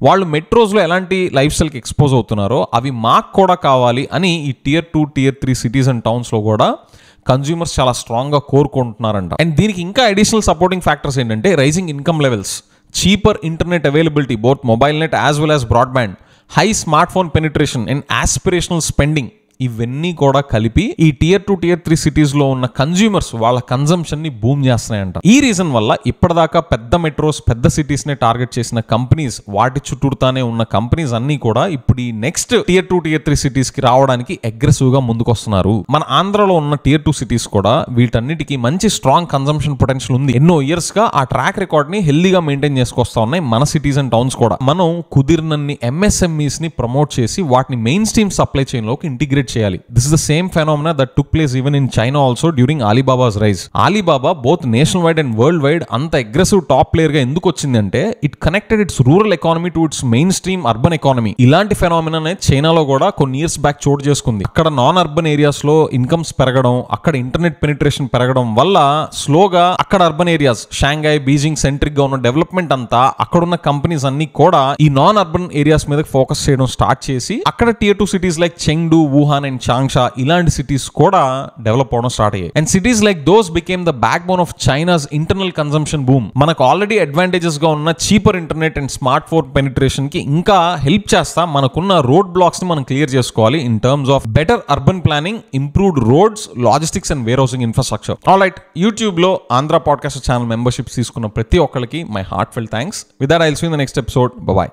వాళ్ళు మెట్రోస్లో ఎలాంటి లైఫ్ స్టైల్కి ఎక్స్పోజ్ అవుతున్నారో అవి మాకు కూడా కావాలి అని ఈ టియర్ 2, టియర్ 3 సిటీస్ అండ్ టౌన్స్లో కూడా కన్స్యూమర్స్ చాలా స్ట్రాంగ్గా కోరుకుంటున్నారంట. అండ్ దీనికి ఇంకా అడిషనల్ సపోర్టింగ్ ఫ్యాక్టర్స్ ఏంటంటే, rising income levels, cheaper internet availability both mobile net as well as broadband, high smartphone penetration and aspirational spending, ఇవన్నీ కూడా కలిపి ఈ టియర్ 2, టియర్ 3 సిటీస్ లో ఉన్న కన్స్యూమర్స్ వాళ్ళ కన్సంప్షన్ ని బూమ్ చేస్తున్నాయంట. ఈ రీజన్ వల్ల ఇప్పటిదాకా పెద్ద మెట్రోస్, పెద్ద సిటీస్ ని టార్గెట్ చేసిన కంపెనీస్, వాటి చుట్టూతానే ఉన్న కంపెనీస్ అన్ని కూడా ఇప్పుడు ఈ నెక్స్ట్ టియర్ 2, టియర్ 3 సిటీస్ కి రావడానికి అగ్రెసివ్ గా ముందుకు వస్తున్నారు. మన ఆంధ్రలో ఉన్న టియర్ 2 సిటీస్ కూడా వీటన్నిటికీ మంచి స్ట్రాంగ్ కన్సంప్షన్ పొటెన్షియల్ ఉంది. ఎన్నో ఇయర్స్ గా ఆ ట్రాక్ రికార్డ్ ని హెల్దీగా మెయింటైన్ చేసుకొస్తా ఉన్నాయి మన సిటీస్ అండ్ టౌన్స్ కూడా. మనం కుదిరినన్ని MSMEs ని ప్రమోట్ చేసి వాటిని మెయిన్ స్ట్రీమ్ సప్లై చైన్ లోకి ఇంటిగ్రేట్ చేయాలి. This is the same phenomena that took place even in China also during Alibaba's rise. Alibaba both nationwide and worldwide అంత అగ్రెసివ్ టాప్ ప్లేయర్ గా ఎందుకు వచ్చిందంటే, it connected it's rural economy to it's main stream urban economy. ఇలాంటి phenomena చైనాలో కూడా కొన్ని years back చోటు చేసుకుంది. అక్కడ నాన్ అర్బన్ ఏరియాస్ లో ఇన్కమ్స్ పెరగడం, అక్కడ ఇంటర్నెట్ పెనిట్రేషన్ పెరగడం వల్ల స్లోగా అక్కడ urban areas, Shanghai, Beijing centric గా ఉన్న డెవలప్మెంట్ అంతా అక్కడున్న కంపెనీస్ అన్ని కూడా ఈ నాన్ అర్బన్ ఏరియాస్ మీద ఫోకస్ చేయడం స్టార్ట్ చేసి అక్కడ tear 2 cities like Chengdu, Wuhan and చాంగ్షా ఇలాంటి సిటీస్ కూడా డెవలప్ అవడం స్టార్ట్ అయ్యాయి. And cities like those became the back bone of China's internal consumption boom. మనకు ఆల్రెడీ అడ్వాంటేజెస్ గా ఉన్న cheaper internet and smart phone penetration కి ఇంకా హెల్ప్ చేస్తా మనకున్న రోడ్ బ్లాక్స్ ని మనం క్లియర్ చేసుకోవాలి in terms of better urban planning, improved roads, logistics and warehousing infrastructure. Alright, YouTube లో ఆంధ్ర పాడ్కాస్ట్ ఛానల్ మెంబర్షిప్స్ తీసుకున్న ప్రతి ఒక్కరికి my heartfelt thanks. With that I will see you in the next episode. Bye by.